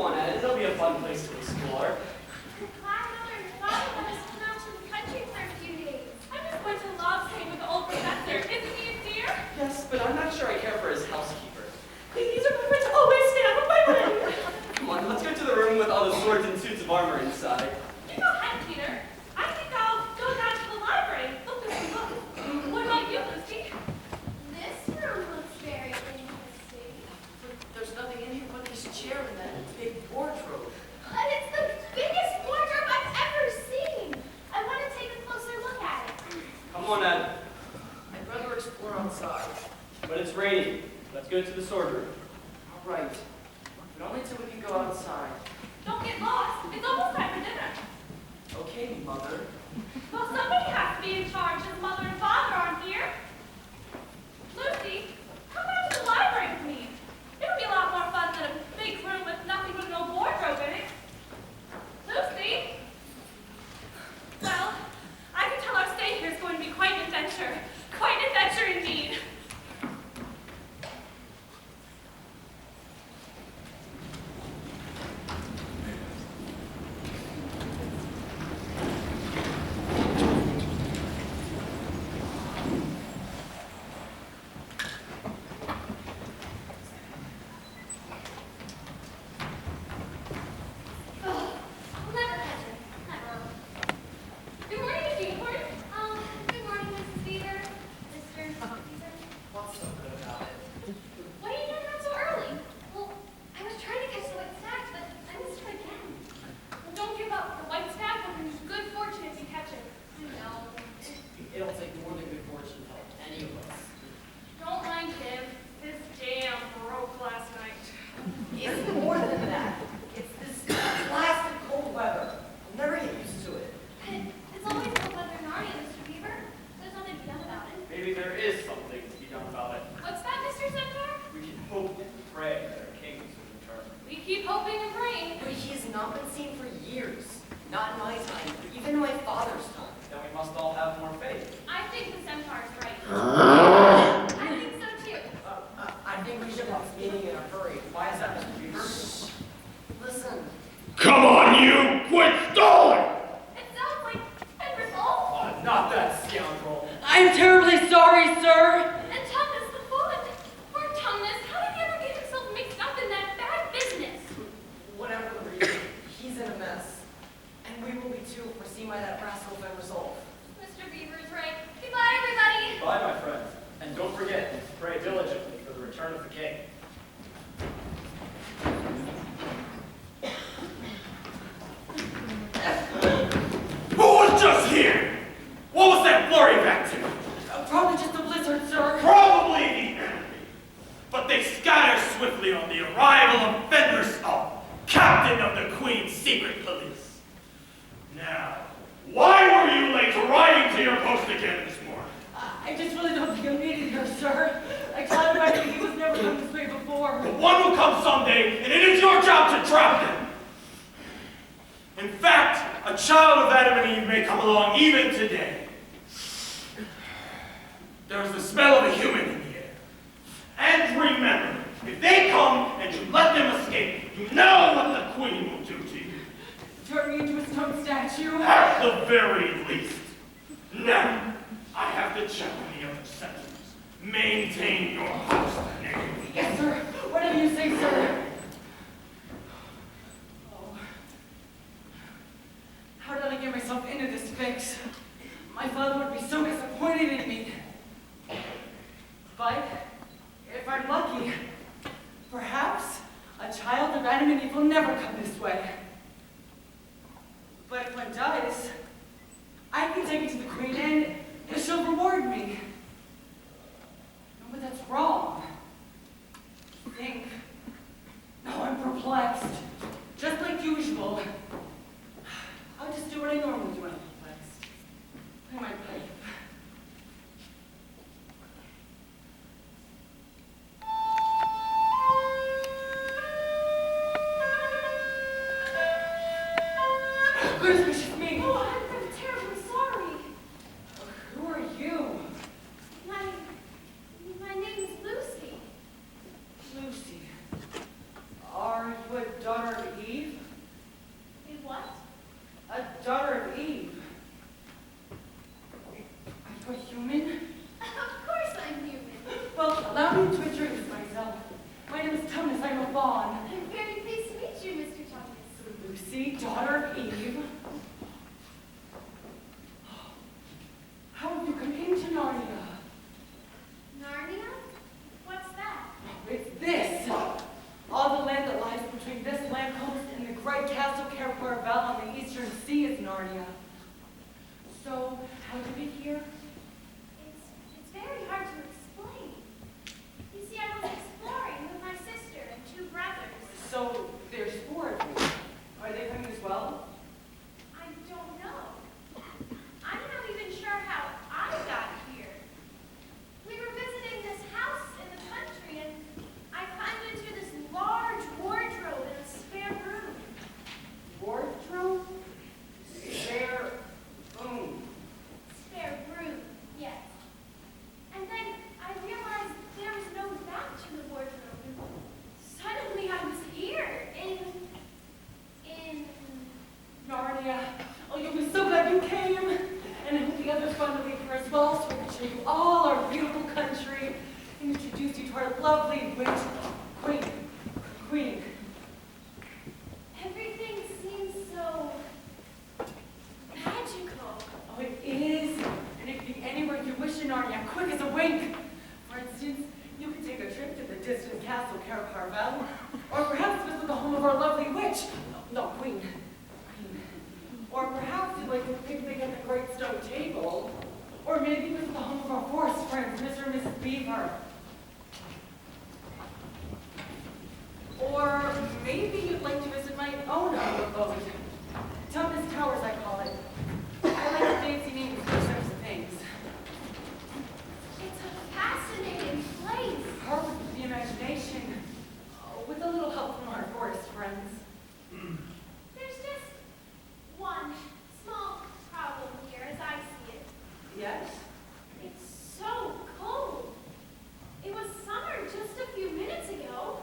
on, Ed. It'll be a fun place to explore. Mother and Father let us come out to the country for a few days. I'm just going to love staying with the old professor. Isn't he a dear? Yes, but I'm not sure I care for his housekeeper. These are my friends always stand up my way. Come on, let's go to the room with all the swords and suits of armor inside. You go ahead, Peter. I think I'll go down to the library. Look, Lucy, look. What about you, Lucy? This room looks very interesting. There's nothing in here but this chair and that big wardrobe. But it's the biggest wardrobe I've ever seen. I want to take a closer look at it. Come on, Ed. I'd rather explore outside. But it's raining. Let's go to the sword room. All right. But only till we can go outside. Don't get lost. It's almost time for dinner. Okay, Mother. Well, somebody has to be in charge if Mother and Father aren't here. Lucy, come out to the library with me. It'll be a lot more fun than a big room with nothing but an old wardrobe in it. Lucy? Well, I can tell our stay here is going to be quite an adventure. Quite an adventure indeed. I'll never catch him. Never. Good morning, Miss Unicorn. Good morning, Mrs. Beaver. Mr. Beaver. What's so good about it? Why are you getting out so early? Well, I was trying to catch the white stag, but I missed it again. Well, don't give up. The white stag will bring you good fortune if you catch it. I know. It'll take more than good fortune to help any of us. Don't mind him. His jam broke last night. It's more than that. It's this blasted cold weather. I'll never get used to it. It's always cold weather in Narnia, Mr. Beaver. There's nothing to be done about it. Maybe there is something to be done about it. What's that, Mr. Centaur? We can hope and pray that our king will return. We keep hoping and praying. But he has not been seen for years. Not in my time, or even in my father's time. Then we must all have more faith. I think the Centaur's right. I think so too. I think we should have this meeting in a hurry. Why is that, Mr. Beaver? Listen. Come on, you! Quit stalling! It sounds like Henry's Oh, not that scoundrel. I'm terribly sorry, sir. And Tumnus the foot. Poor Tumnus, how did he ever get himself mixed up in that bad business? Whatever the reason, he's in a mess. And we will be too if we're seen by that rascal Ben Resolve. Mr. Beaver's right. Goodbye, everybody. Bye, my friends. And don't forget to pray diligently for the return of the king. Who was just here? What was that flurry back to? Probably just a blizzard, sir. Probably the enemy. But they scatter swiftly on the arrival of Fenrisall, captain of the Queen's secret police. Now, why were you late riding to your post again this morning? I just really don't think I'm needed here, sir. I told him I think he was never come this way before. The one will come someday, and it is your job to trap him. In fact, a child of Adam and Eve may come along even today. There's the smell of a human in the air. And remember, if they come and you let them escape, you know what the Queen will do to you. Turn me into a stone statue. At the very least. Now, I have to check on the other settlers. Maintain your house, Nick. Yes, sir. Whatever you say, sir. Oh. How did I get myself into this fix? My father would be so disappointed in me. But if I'm lucky, perhaps a child of Adam and Eve will never come this way. But if one does, I can take it to the Queen and she'll reward me. No, but that's wrong. Think. No, I'm perplexed. Just like usual. I'll just do what I normally do when I'm perplexed. Play my pipe. Goodness gracious me! Oh, I'm terribly sorry. Who are you? My name is Lucy. Lucy. Are you a daughter of great castle Cair-Paravel on the eastern sea is Narnia. So, how did you get here? It's very hard to explain. You see, I was exploring with my sister and two brothers. So, there's four of you. Are they coming as well? I don't know. I'm not even sure how I got here. We were visiting this house in the country, and I climbed into this large wardrobe in a spare room. Wardrobe? Spare room. Spare room, yes. And then I realized there was no back to the wardrobe. And suddenly I was here in Narnia. Oh, you'll be so glad you came. And I hope the others found to be here as well, so we can show you all our beautiful country and introduce you to our lovely witch, Queen. Everything seems so magical. Oh, it is. And it can be anywhere you wish in Narnia, quick as a wink. For instance, you could take a trip to the distant castle Cair-Paravel, or perhaps visit the home of our lovely witch. No, Queen. Or perhaps you'd like to picnic at the Great Stone Table, or maybe visit the home of our forest friends, Mr. and Mrs. Beaver. Or maybe you'd like to visit my own abode. Tumnus Towers, I call it. I like the fancy names for those types of things. It's a fascinating place. Perfect with the imagination, with a little help from our forest friends. There's just one small problem here as I see it. Yes? It's so cold. It was summer just a few minutes ago.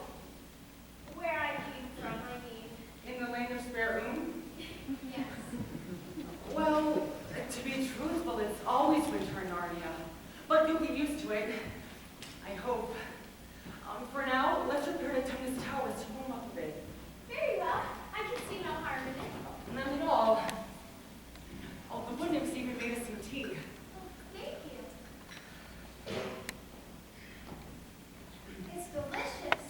Where I came from, I mean. In the land of Spare Room? Yes. Well, to be truthful, it's always winter in Narnia. But you'll get used to it. I hope. For now, let's repair to Tumnus Towers to warm up a bit. Very well. I can see no harm in it. None at all. Oh, the wood nymphs even made us some tea. Oh, thank you. It's delicious.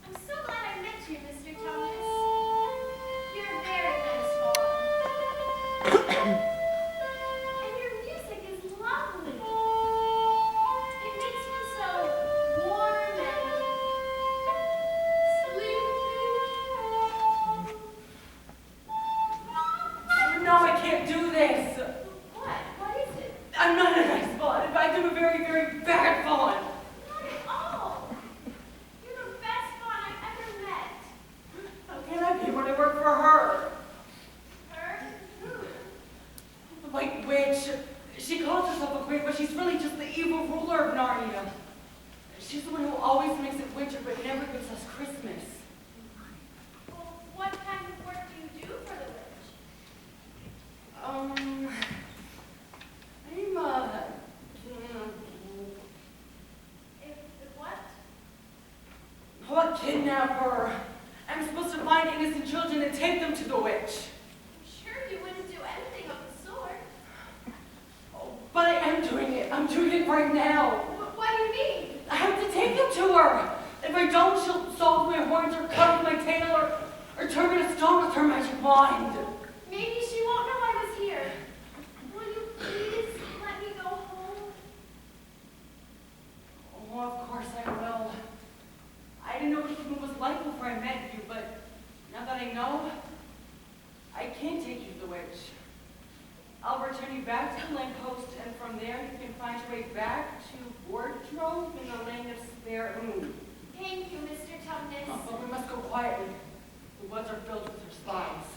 I'm so glad I met you, Mr. Thomas. You're a very nice boy. And your music is lovely. It makes me so warm and sleepy. No, I can't do this. What? What is it? I'm not a nice fawn. In fact, I'm a very, very bad fawn. Not at all. You're the best fawn I've ever met. How can I be when I work for her? Her? Who? The White Witch. She calls herself a queen, but she's really just the evil ruler of Narnia. She's the one who always makes it winter, but never gives us Christmas. Well, what kind of work do you do for the witch? I'm a kidnapper. I'm supposed to find innocent children and take them to the witch. I'm sure you wouldn't do anything of the sort. Oh, but I am doing it. I'm doing it right now. What do you mean? I have to take them to her. If I don't, she'll saw with my horns or cut off my tail or turn me to stone with her magic wand. Maybe she won't know I was here. Will you please let me go home? Oh, of course I will. I didn't know what King was like before I met you, but now that I know, I can take you to the witch. I'll return you back to the lamppost, and from there you can find your way back to Wardrobe in the land of Spare Room. Thank you, Mr. Tumnus. But we must go quietly. The woods are filled with her spies.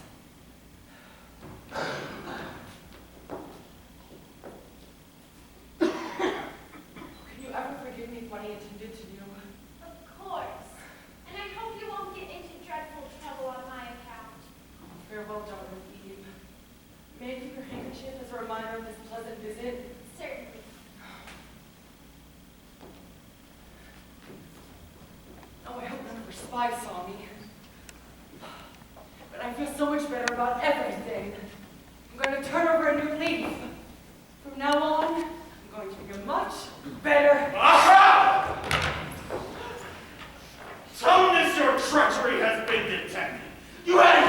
Can you ever forgive me for what I intended to do? Of course. And I hope you won't get into dreadful trouble on my account. Farewell, daughter of Eve. May I keep your handkerchief as a reminder of this pleasant visit? Certainly. Oh, I hope none of her spies saw me. But I feel so much better about everything. I'm going to turn over a new leaf. From now on, I'm going to be a much better. Aha! Tumnus, your treachery has been detected. You had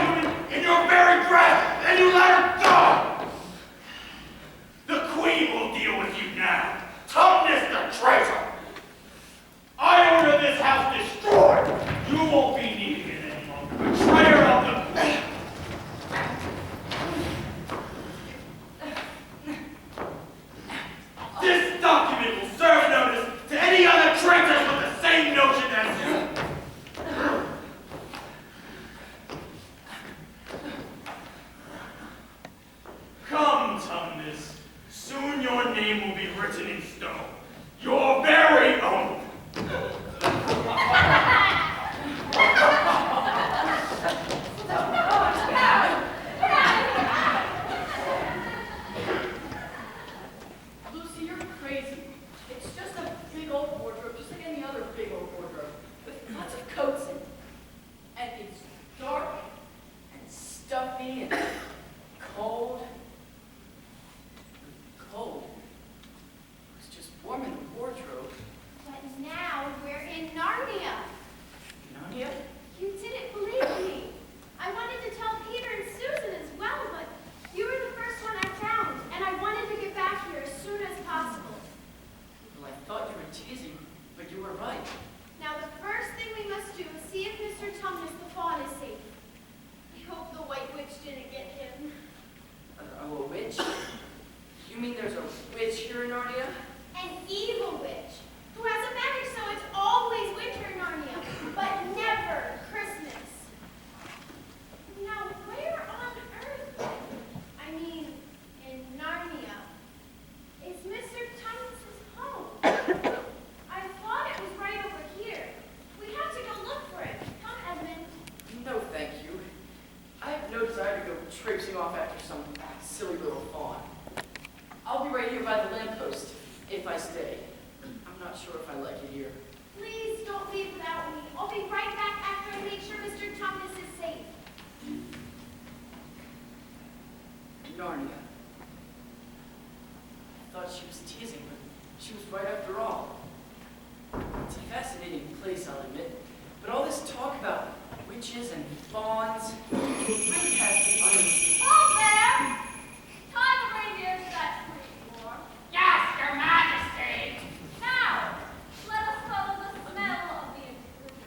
rainy and cold. Cold. It was just warm in the wardrobe. But now we're in Narnia. Narnia? You didn't believe me. I wanted to tell Peter and Susan as well, but you were the first one I found, and I wanted to get back here as soon as possible. Well, I thought you were teasing, but you were right. Now the first thing we must do is see if Mr. Tumnus the Fawn is safe. I hope the White Witch didn't get him. A witch? You mean there's a witch here in Narnia? An evil witch who has a magic so it's always winter in Narnia, but never Christmas. Now, where on earth, I mean, in Narnia, is Mr. Tumnus' home? I thought it was right over here. We have to go look for it. Come, Edmund. No, thank you. I have no desire to go traipsing off after some silly little fawn. I'll be right here by the lamppost if I stay. I'm not sure if I like it here. Please don't leave without me. I'll be right back after I make sure Mr. Tumnus is safe. Narnia. I thought she was teasing, but she was right after all. It's a fascinating place, I'll admit. But all this talk about witches and fawns really has me uneasy. Oh, there! Tie the reindeer to that tree, Moore. Yes, Your Majesty. Now, let us follow the smell of the intruder.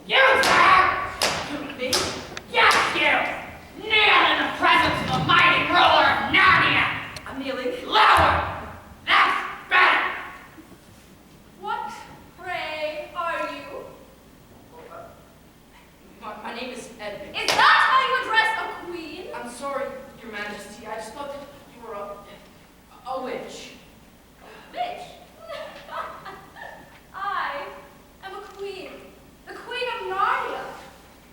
You, sir! Me? Yes, you! Kneel in the presence of the mighty ruler of Narnia! I'm kneeling. Lower! That's better! What, pray, are you? My name is Edmund. Is that how you address a queen? I'm sorry, Your Majesty. I just thought that you were a witch. Bitch. I am a queen. The queen of Narnia.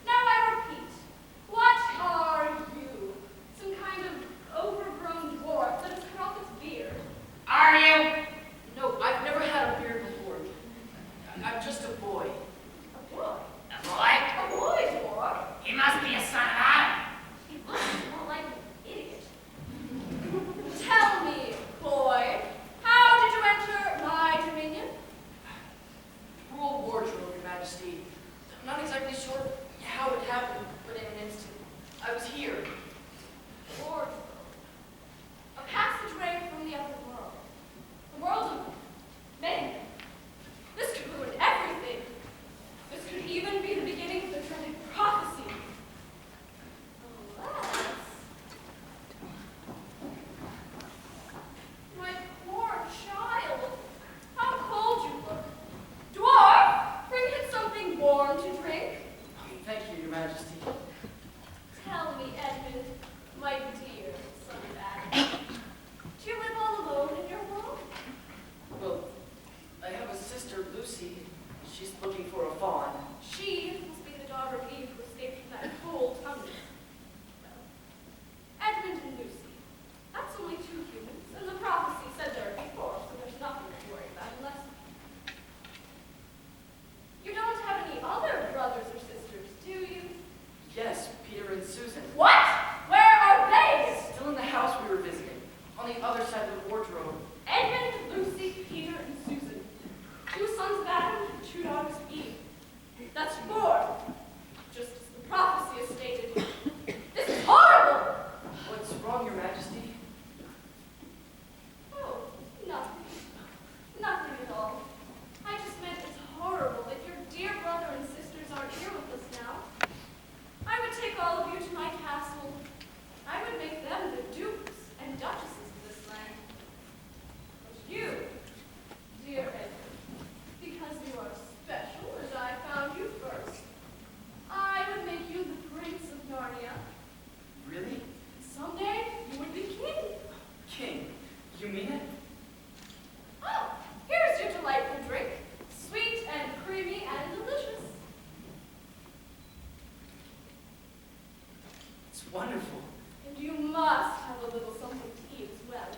Now I repeat, what are you? Some kind of overgrown dwarf that has cut off its beard? Are you? No, I've never had a beard before. I'm just a boy. A boy. A boy? A boy, dwarf. He must be a son of Adam. He looks more like an idiot. Tell me, boy, how did you enter my dominion? Rule wardrobe, Your Majesty. I'm not exactly sure how it happened, but in an instant, I was here. Wardrobe. A passageway from the other world. The world of men. This could ruin everything. This could even be the beginning of the dreaded prophecy. Unless... My poor child. How cold you look. Dwarf, bring him something warm to drink. Thank you, Your Majesty. Tell me, Edmund, my dear son of Adam, do you live all alone in your world? Well, I have a sister, Lucy. She's looking for a fawn. She must be the daughter of Eve who escaped from that cold Tumnus. Well, Edmund and Lucy, that's only two humans, and the prophecy said there would be four, so there's nothing to worry about unless... You don't have any other brothers or sisters, do you? Yes, Peter and Susan. What? Where are they? Still in the house we were visiting, on the other side of the wardrobe. Edmund, Lucy, Peter, and Susan. 2 sons of Adam and 2 daughters of Eve. That's 4. Just as the prophecy has stated. This is horrible! What's wrong, Your Majesty? Oh, nothing. Nothing at all. I just meant it's horrible that your dear brother and sisters aren't here with us now. I would take all of you to my castle. I would make them the dukes and duchesses of this land. But you, dear Edward, because you are special as I found you first, I would make you the Prince of Narnia. Really? Someday you would be king. King, you mean it? Oh, here's your delightful drink. Sweet and creamy and delicious. It's wonderful. And you must have a little something to eat as well.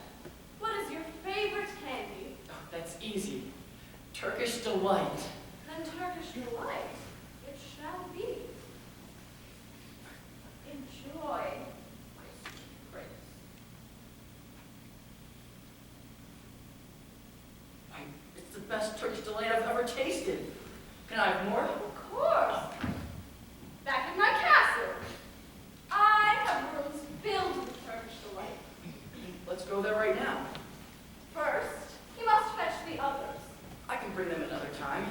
What is your favorite candy? Oh, that's easy. Turkish delight. Then Turkish delight. It best Turkish delight I've ever tasted. Can I have more? Of course. Back in my castle, I have rooms filled with Turkish delight. Let's go there right now. First, you must fetch the others. I can bring them another time.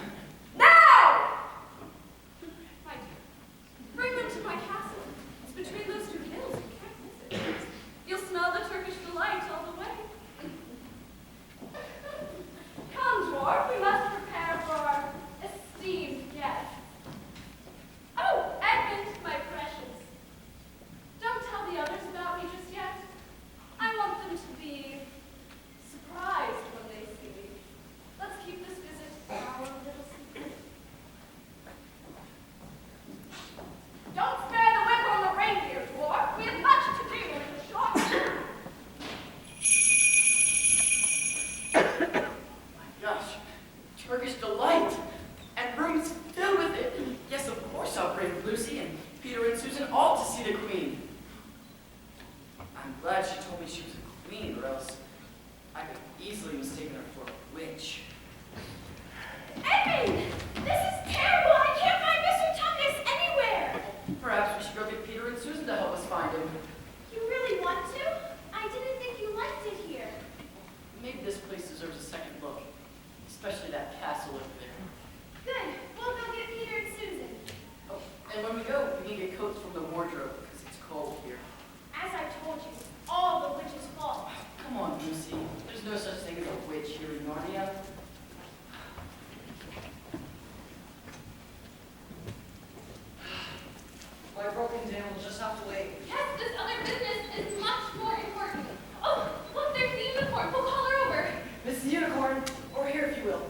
Now! My dear, bring them to my castle. It's between those two hills. You can't miss it. You'll smell the Turkish delight all the way. Come, dwarf, we must prepare for our esteemed guest. Oh, Edmund, my precious. Don't tell the others about me just yet. I want them to be surprised when they see me. Let's keep this visit our little secret. Don't spare the whip on the reindeer, dwarf. We have much to do in a short time. Gosh, Turkish delight, and rooms filled with it. Yes, of course I'll bring Lucy and Peter and Susan all to see the Queen. I'm glad she told me she was a queen, or else I could easily mistake her for a witch. Edmund! This is terrible! I can't find Mr. Tungus anywhere! Perhaps we should go get Peter and Susan to help us find him. You really want to? I didn't think you liked it here. Maybe this place deserves a second look, especially that castle over there. Good. We'll go get Peter and Susan. Oh, and when we go, we can get coats from the wardrobe because it's cold here. As I told you, all the witches' fault. Come on, Lucy. There's no such thing as a witch here in Narnia. My broken down will just have to wait. Yes, this other business is much more important. Oh, look, there's the unicorn. We'll call her over. Miss Unicorn, or here if you will.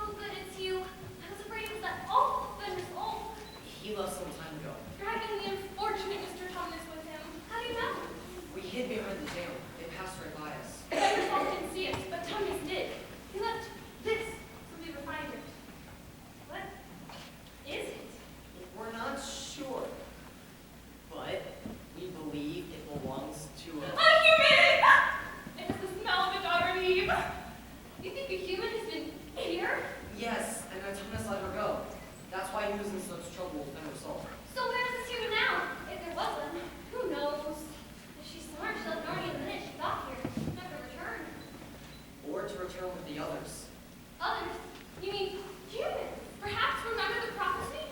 Oh, good, it's you. I was afraid it was that awful Fenris Old, He left some time ago. dragging the unfortunate Mr. Thomas with him. How do you know? We hid behind the jail. They passed right by us. Fenris Old didn't see us, but Thomas did. He left this, so we would find it. What is it? We're not sure, but we believe it belongs to A a... human! It has the smell of a daughter Eve. You think a human has been here? Yes, and then Thomas let her go. That's why he was in such trouble with Fenris Old. So where's this human now? If there was one, who knows? If she's smart, she left Narnia the minute she got here. Never returned. Or to return with the others. Others? You mean humans? Perhaps remember the prophecy?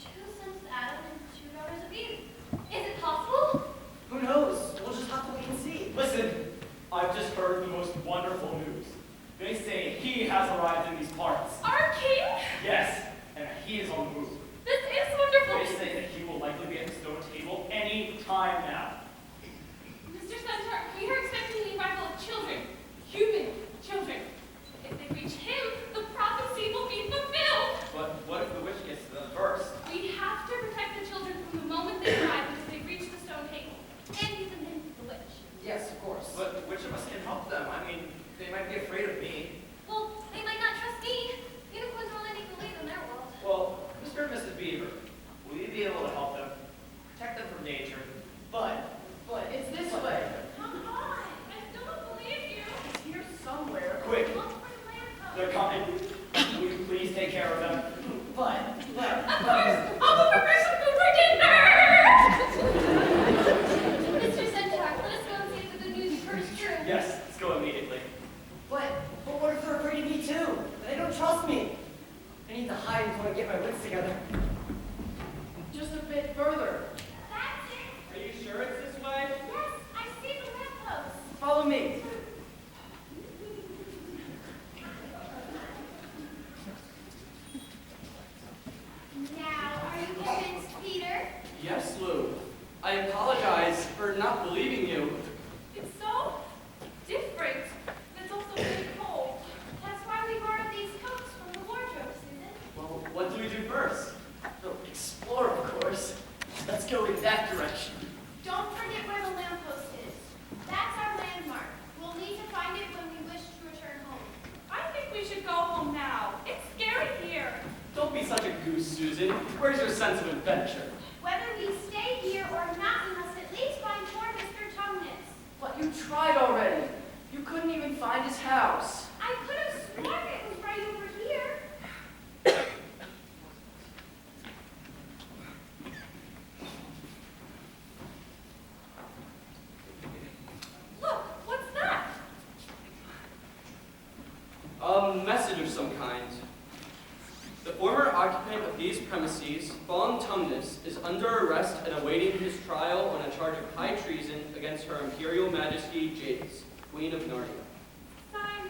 2 sons of Adam and 2 daughters of Eve. Is it possible? Who knows? We'll just have to wait and see. Listen, I've just heard the most wonderful news. They say he has arrived in these parts. Our king? Yes, and he is on the move. This is wonderful. They say that he will likely be at the stone table any time now. Mr. Centaur, we are expecting the arrival of children. Human children. If they reach him, the prophecy will be fulfilled. But what if the witch gets to them first? We have to protect the children from the moment they arrive until they reach the stone table. And even then, the witch. Yes, of course. But which of us can help them? I mean, they might be afraid of me. Well, they might not trust me. Unicorns don't let me believe in their world. Well, Mr. and Mrs. Beaver, will you be able to help them? Protect them from danger. But It's this way. Come on. I still don't believe you. It's here somewhere. quick, Look for the lamppost. they're coming. Will you please take care of them? Of course! I'll go prepare some food for dinner! Mr. Centaur, let us go and see if the good news you've heard is true. Yes, let's go immediately. But what if they're afraid of me too? They don't trust me. I need to hide until I get my wits together. Just a bit further. That's it. Are you sure it's this way? Yes, I see the lamppost. Follow me. Now, are you convinced, Peter? Yes, Lou. I apologize for not believing you. It's so different. It's also very cold. That's why we borrowed these coats from the wardrobe, Susan. Well, what do we do first? Oh, explore, of course. Let's go in that direction. Don't forget where the lamppost is. That's our landmark. We'll need to find it when we wish to return home. I think we should go home now. It's scary here. Don't be such a goose, Susan. Where's your sense of adventure? Whether we stay here or not, we must at least find poor Mr. Tumnus. But you tried already. You could couldn't even find his house. I could have sworn it was right over here. Look, what's that? A message of some kind. The former occupant of these premises, Von Tumnus, is under arrest and awaiting his trial on a charge of high treason against Her Imperial Majesty Jadis, Queen of Narnia. Signed,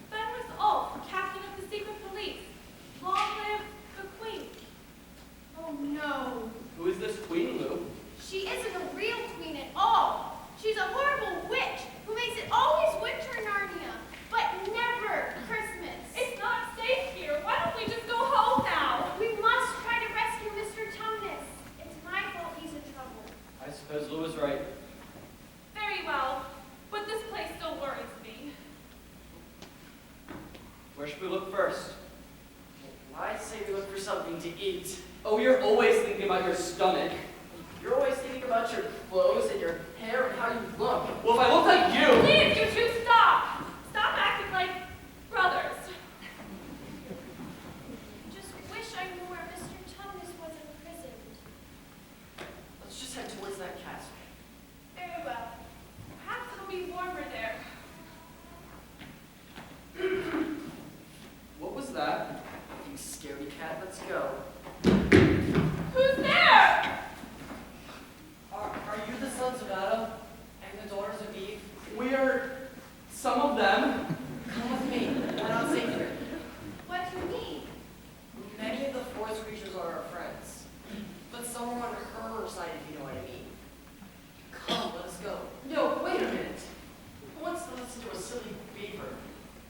Fenris Ulf, Captain of the Secret Police. Long live the Queen. Oh no, Who is this Queen, Lou? she isn't a real queen at all. She's a horrible witch who makes it always winter in Narnia, but never Christmas. It's not safe here. Why don't we just go home now? We must try to rescue Mr. Tumnus. It's my fault he's in trouble. I suppose Lou is right. Very well, but this place still worries me. Where should we look first? I'd say we look for something to eat. Oh, you're always thinking about your stomach. You're always thinking about your clothes and your hair and how you look. Well, if I look like you... Please, you two, stop! Stop acting like brothers. Just wish I knew where Mr. Tumnus was imprisoned. Let's just head towards that castle. Very well. Perhaps it'll be warmer there. What was that? You scaredy cat, let's go. Who's there? Are you the sons of Adam and the daughters of Eve? We're... some of them. Come with me. We're not safe here. What do you mean? Many of the forest creatures are our friends, but some are on her side, if you know what I mean. Come, let us go. No, wait a minute. Who wants to listen to a silly beaver?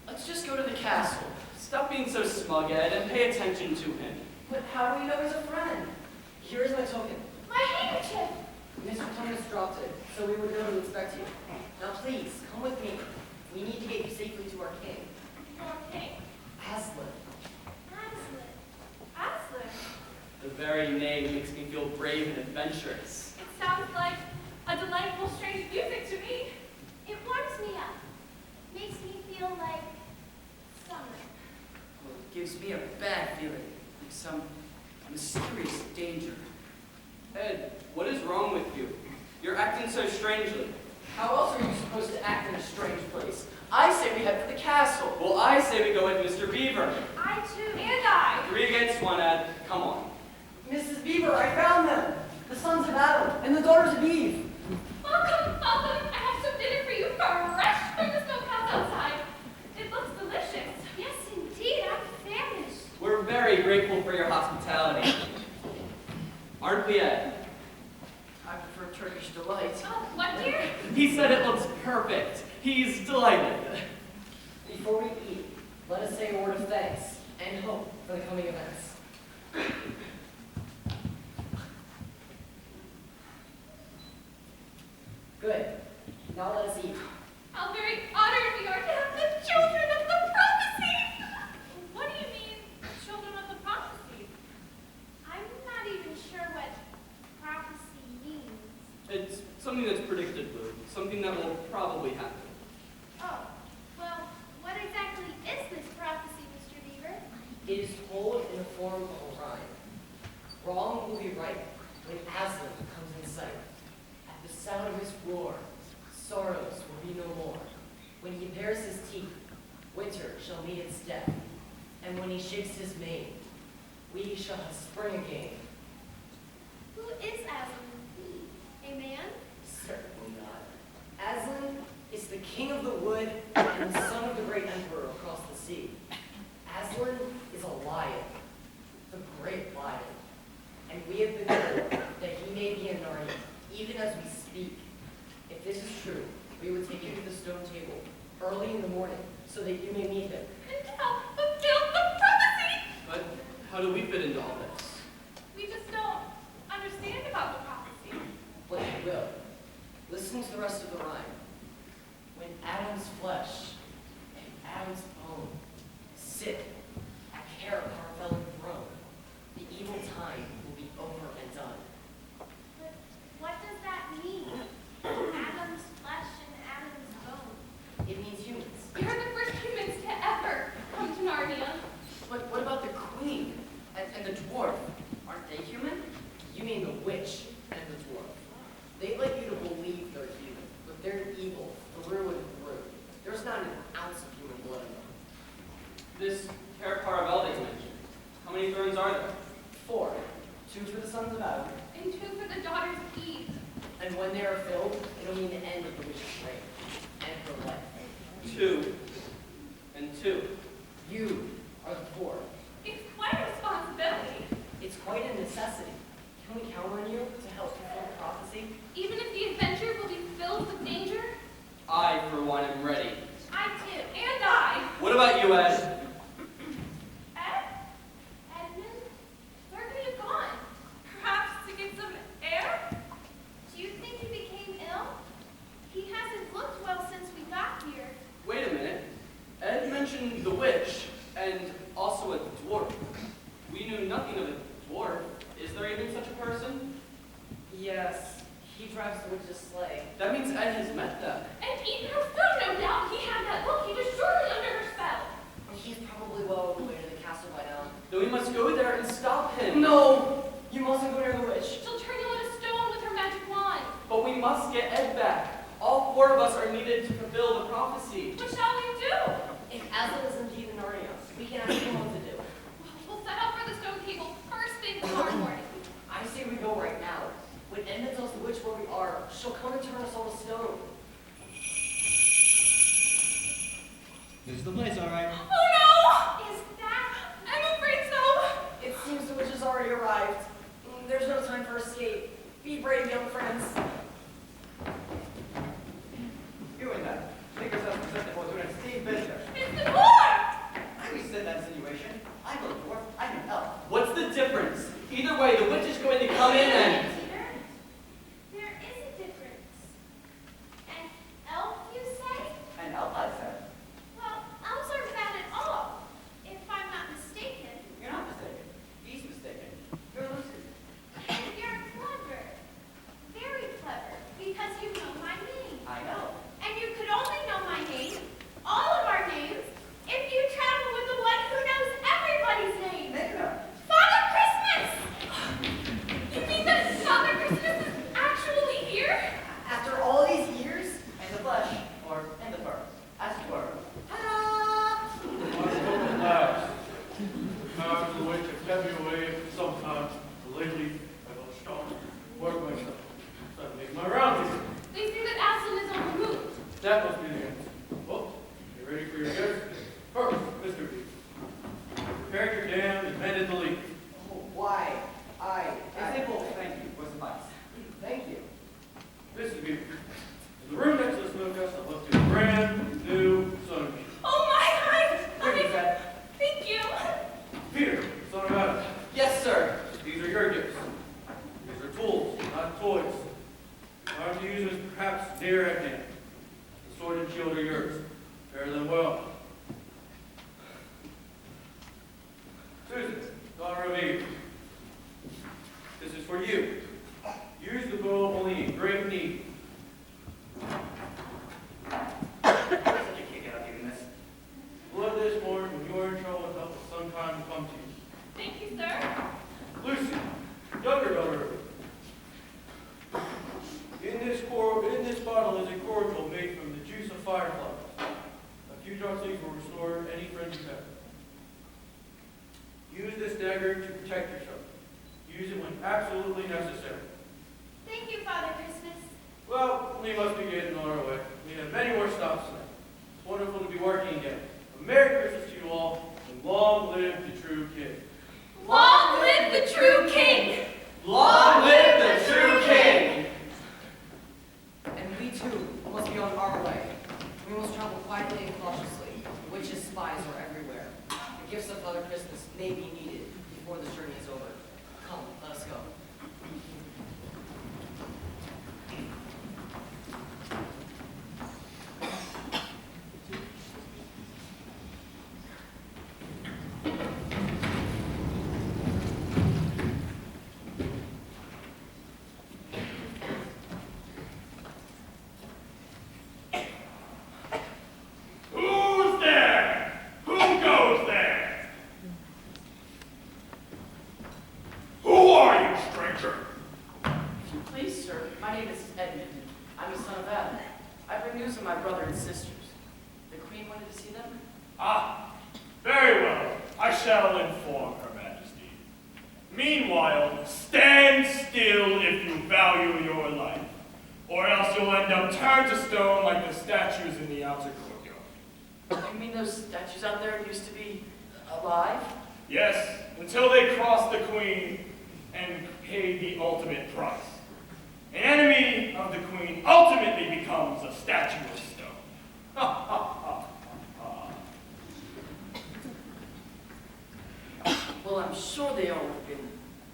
Let's just go to the castle. Stop being so smug, Ed, and pay attention to him. But how do we know he's a friend? Here is my token. My handkerchief! Mr. Thomas dropped it, so we would know to expect you. Now please, come with me. We need to get you safely to our king, Your king. Aslan. Aslan. Aslan. The very name makes me feel brave and adventurous. It sounds like a delightful strange music to me. It warms me up. Makes me feel like summer. Well, it gives me a bad feeling, like some mysterious danger. Ed, what is wrong with you? You're acting so strangely. How else are you supposed to act in a strange place? I say we head for the castle. Well, I say we go with Mr. Beaver. I too. And I. 3 against 1, Ed. Come on. Mrs. Beaver, I found them! The sons of Adam and the daughters of Eve. Welcome, welcome. I have some dinner for you fresh from the smokehouse outside. It looks delicious. Yes, indeed. I'm famished. We're very grateful for your hospitality. Aren't we, Ed? I prefer Turkish delight. Oh, what dear? He said it looks perfect. He's delighted. Before we eat, let us say a word of thanks and hope for the coming events. Good. Now let us eat. How very honored we are to have the children of the prophecy. What do you mean, children of the prophecy? I'm not even sure what prophecy means. It's something that's predicted, Lou. Something that will probably happen. Oh, well, what exactly is this prophecy, Mr. Beaver? It is told in the form of a rhyme. Wrong will be right when Aslan comes in sight. At the sound of his roar, sorrows will be no more. When he bares his teeth, winter shall meet its death. And when he shakes his mane, we shall have spring again. Who is Aslan? A man? Certainly not. Aslan is the king of the wood and the son of the great emperor across the sea. Aslan is a lion, the great lion. And we have been told that he may be in Narnia, even as we speak. If this is true, we would take you to the stone table early in the morning so that you may meet him. And help fulfill the prophecy. But how do we fit into all this? We just don't understand about the prophecy. But you will. Listen to the rest of the rhyme. When Adam's flesh and Adam's bone sit at Kara Carvellan throne, the evil time will be over and done. But what does that mean? Adam's flesh and Adam's bone. It means humans. And the dwarf, aren't they human? You mean the witch and the dwarf. They'd like you to believe they're human, but they're evil, through and through. There's not an ounce of human blood in them. This Cair Paravel that you mentioned, how many thrones are there? 4. 2 for the sons of Adam, And 2 for the daughters of Eve. and when they are filled, it'll mean the end of the witch's reign, and her life. 2 and 2. You are the 4. It's quite a responsibility. It's quite a necessity. Can we count on you to help fulfill the prophecy? Even if the adventure will be filled with danger, I, for one, am ready. I too. And I. What about you, Ed? Ed? Edmund? Where could he have gone? Perhaps to get some air? Do you think he became ill? He hasn't looked well since we got here. Wait a minute. Ed mentioned the witch, and also a dwarf. We knew nothing of a dwarf. Is there even such a person? Yes, he drives the witch's sleigh. That means Ed has met them. And eaten her food, no doubt. He had that look. He was surely under her spell. And he's probably well on the way to the castle by now. Then we must go there and stop him. No! You mustn't go near the witch. She'll turn you into stone with her magic wand. But we must get Ed back. All 4 of us are needed to fulfill the prophecy. What shall we do? If Aslan is indeed in Narnia, we can ask him what to do. We'll set out for the stone table first thing tomorrow morning. I say we go right now. When Edna tells the witch where we are, she'll come and turn us all to stone. This is the place, all right. Oh no! Is that... I'm afraid so. It seems the witch has already arrived. There's no time for escape. Be brave, young friends. You and that. Make yourself presentable to an esteemed visitor. It's the dwarf! I rescind that insinuation. I'm no dwarf. I'm an elf. What's the difference? Either way, the witch is going to come in and... Peter? There is a difference. An elf, you say? An elf, I said. Well, elves aren't bad at all, if I'm not mistaken. You're not mistaken. He's mistaken. You're Lucy. You're clever. Very clever, because you know my name. I know. And you could only know my name, all of our names, if you travel with the one who knows everybody's name. Nigga. Father Christmas! You mean that Father Christmas is actually here? After all these years, In the flesh, or in the fur, as it were. October last, after the witch had kept me away for some time, but lately I got strong to work myself. So I make my rounds here. They say that Aslan is on the move. That must be the answer. Well, get ready for your guest. First, Mr. B. Prepared your dam and mended the leak. oh, why? A simple thank you for suffice. Thank you. Mrs. B. In the room next to the smokehouse, I left you a brand new sewing machine. Oh my Here, you God! said. Thank you. Peter, son of Adam, Yes, sir. these are your gifts. These are tools, not toys. Time to use them is perhaps near at hand. The sword and shield are yours. Bear them well. Susan, daughter of Eve, this is for you. Use the bow only in great need. Such a kick out giving this. Blood this morning when you are in trouble and help will sometime come to you. Thank you, sir. Lucy, younger daughter of Eve. In this bottle is a cordial made from the juice of fireflies. A few drops each will restore any friend you have. Use this dagger to protect yourself. Use it when absolutely necessary. Thank you, Father Christmas. Well, we must be getting on our way. We have many more stops tonight. It's wonderful to be working again. A Merry Christmas to you all, and long live the true king. Long live the true king! Long live the true king! And we too must be on our way. We must travel quietly and cautiously. Witches' spies are everywhere. The gifts of Father Christmas may be needed before this journey is over. Come, let us go. Who's there? Who goes there? shall inform Her Majesty. Meanwhile, stand still if you value your life, or else you'll end up turned to stone like the statues in the outer courtyard. You mean those statues out there used to be alive? Yes, until they crossed the Queen and paid the ultimate price. An enemy of the Queen ultimately becomes a statue of stone. Ha ha ha ha. Well, I'm sure they all would have been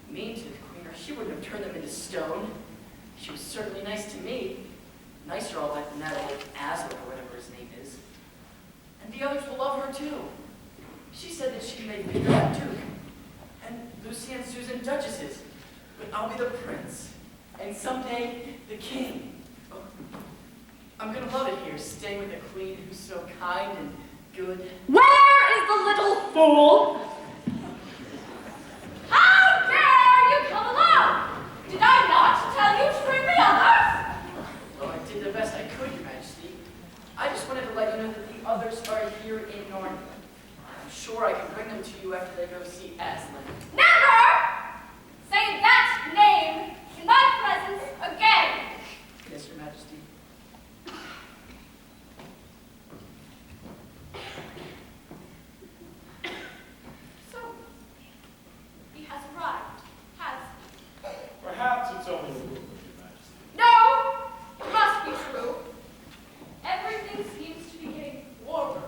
mean to the Queen, or she wouldn't have turned them into stone. She was certainly nice to me. Nicer all like that old Aslan or whatever his name is. And the others will love her too. She said that she'd make Peter a duke, and Lucy and Susan duchesses. But I'll be the prince, and someday the king. Oh, I'm gonna love it here, staying with a queen who's so kind and good. Where is the little fool? How dare you come alone? Did I not tell you to bring the others? Well, I did the best I could, Your Majesty. I just wanted to let you know that the others are here in Narnia. I'm sure I can bring them to you after they go see Aslan. Never say that name in my presence again. Yes, Your Majesty. So, he has arrived, has he? Perhaps it's only a rumor, Your Majesty. No! It must be true. Everything seems to be getting warmer.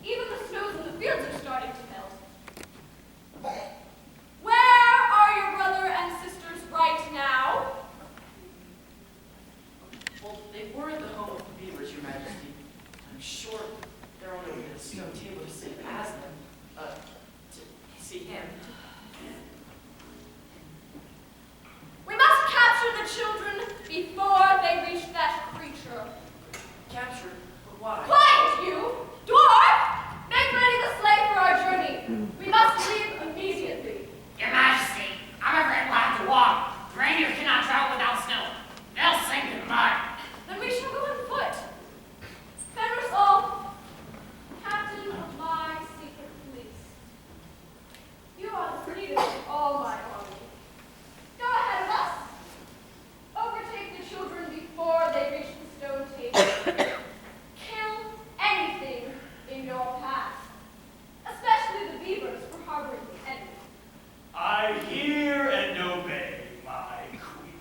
Even the snows in the fields are starting to melt. Where are your brother and sisters right now? Well, they were at the home of the Beavers, Your Majesty. I'm sure they're on their way to the stone table to see Aslan. To see him. We must capture the children before they reach that creature. Captured? But why? Quiet, you! Dwarf! Make ready the sleigh for our journey. We must leave immediately. Your Majesty, I'm afraid we'll have to walk. The reindeer cannot travel without snow. They'll sink in mud. Then we shall go on foot. Fenris Ulf, captain of my secret police. You are the leader of all my army. Go ahead of us. Overtake the children before they reach the stone table. Kill anything in your path, especially the beavers for harboring the enemy. I hear and obey, my queen.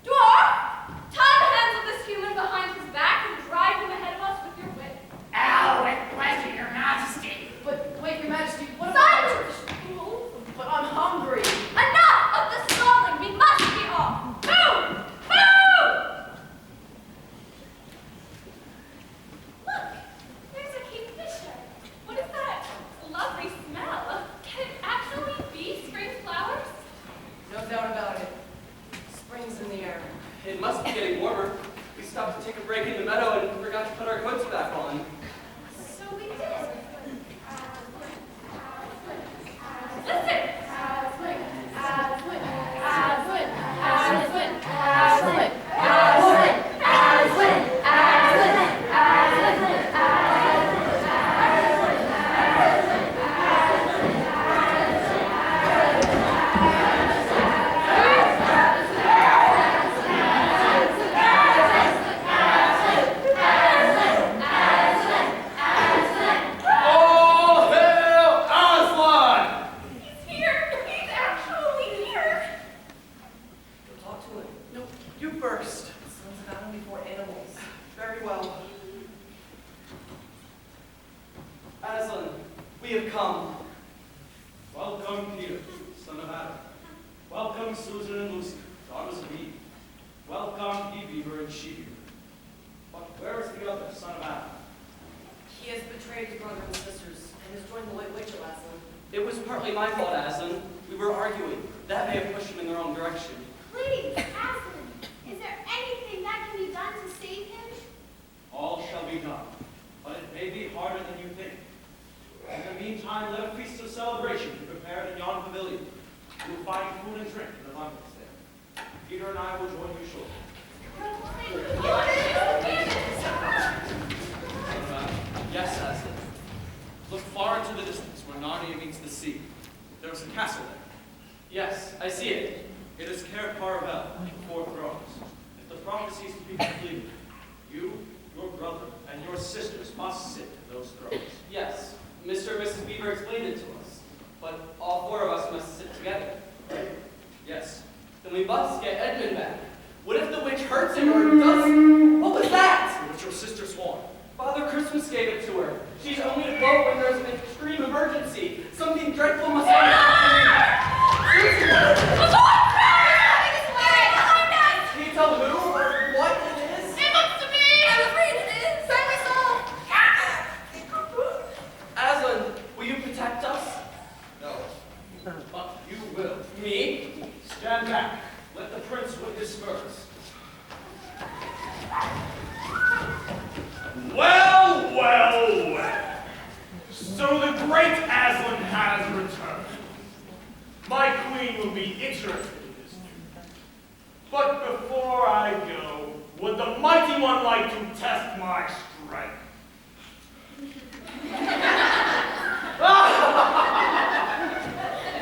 Dwarf, tie the hands of this human behind his back and drive him ahead of us with your whip. Oh, with pleasure, Your Majesty. But wait, Your Majesty, what Silence, fool! But I'm hungry. Enough of this stalling! We must be off! Move! Move! Look, there's a kingfisher. What is that lovely smell? Can it actually be spring flowers? No doubt about it. Spring's in the air. It must be getting warmer. We stopped to take a break in the meadow and forgot to put our coats back on. So we did. Listen! All hail Aslan! He's here! He's actually here! Go talk to him. No, you first. Sons of Adam before animals. Very well. Aslan, we have come. Welcome, Peter, son of Adam. Welcome, Susan and Lucy, daughters of Eve. Welcome, Beaver and She-Beaver. But where is the other, son of Adam? He has betrayed his brother and sisters and has joined the White Witch at Aslan. It was partly my fault, Aslan. We were arguing. That may have pushed him in the wrong direction. Please, Aslan, is there anything that can be done to save him? All shall be done, but it may be harder than you think. In the meantime, let a feast of celebration be prepared in yon pavilion. You will find food and drink in abundance there. Peter and I will join you shortly. Yes, Aslan. Look far into the distance where Narnia meets the sea. There is a castle there. Yes, I see it. It is Cair Paravel, 4 thrones. If the prophecy is to be completed, you, your brother, and your sisters must sit in those thrones. Yes, Mr. and Mrs. Beaver explained it to us. But all 4 of us must sit together. Yes. Then we must get Edmund back. What if the witch hurts him or does? What was that? Which your sister sworn. Father Christmas gave it to her. She's only to blow when there's an extreme emergency. Something dreadful must happen. Susan, can you tell who or what it is? It looks to me. I'm afraid it is. Send me some. Aslan, will you protect us? No. But you will. Me? Stand back. Let the prince witness first. Well, well, well. So the great Aslan has returned. My queen will be interested in this news. But before I go, would the mighty one like to test my strength?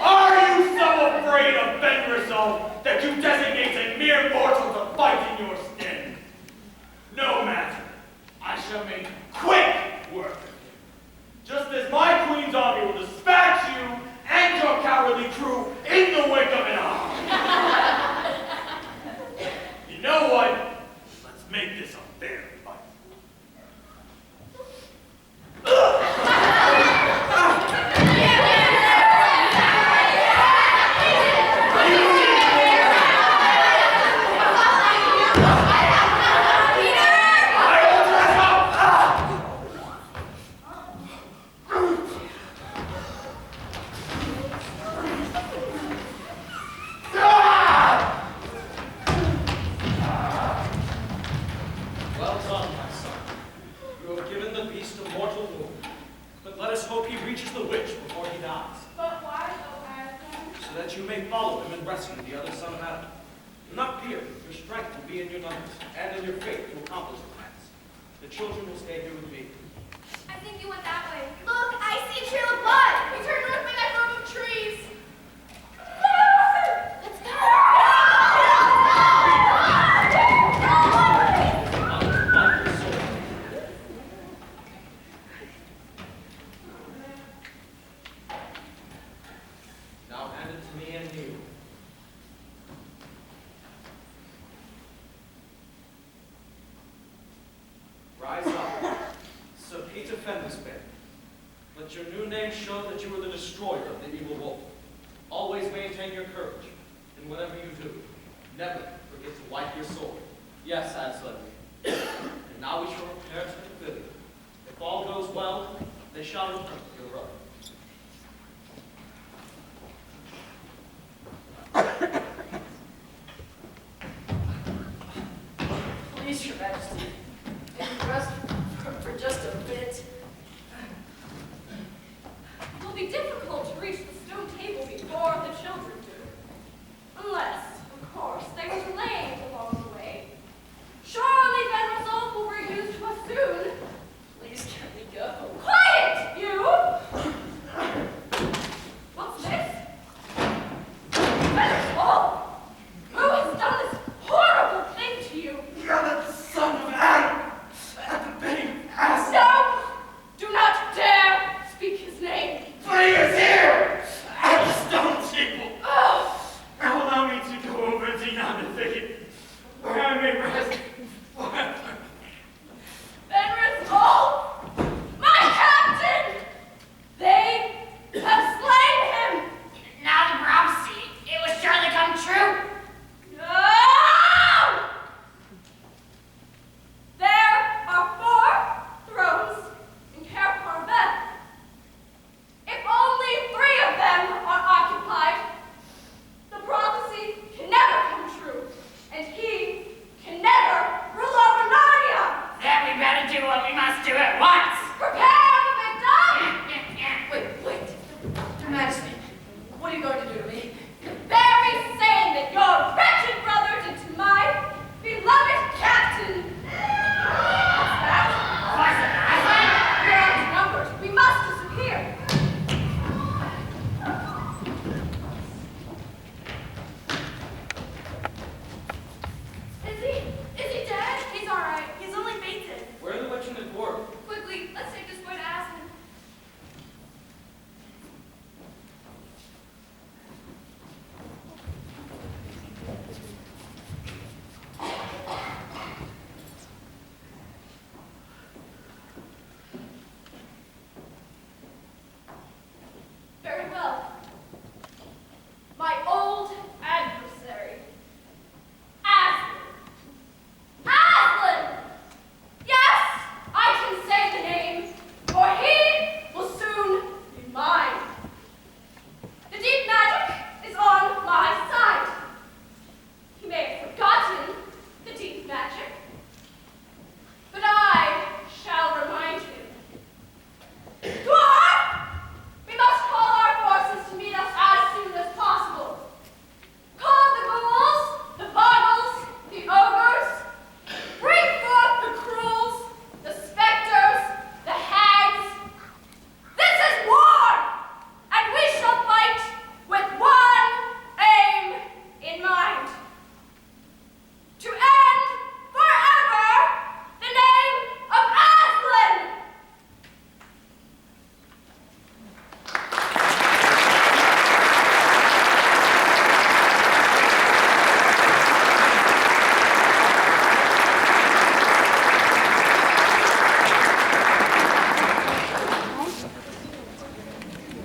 Are you so afraid of Fenrisol that you designate a mere mortal to fight in your stead? No matter. I shall make quick work of him. Just as my queen's army will dispatch you and your cowardly crew in the wink of an eye. You know what? Let's make this a fair fight. Well done, my son. You have given the beast a mortal wound. But let us hope he reaches the witch before he dies, But why, though, Aslan? so that you may follow him and rescue the other son of Adam. Do not fear, your strength will be in your numbers, and in your faith to accomplish the plans. The children will stay here with me. I think you went that way. Look, I see a trail of blood. We turned north by that grove of trees. Let's go. Like your soul. Now hand it to me and you. Rise up, Sir Peter Fenrisbear. Let your new name show that you are the destroyer of the evil wolf. Always maintain your courage, and whatever you do, never forget to wipe your sword. Yes, Aslan. And now we shall repair to the pavilion. If all goes well, they shall return to your brother.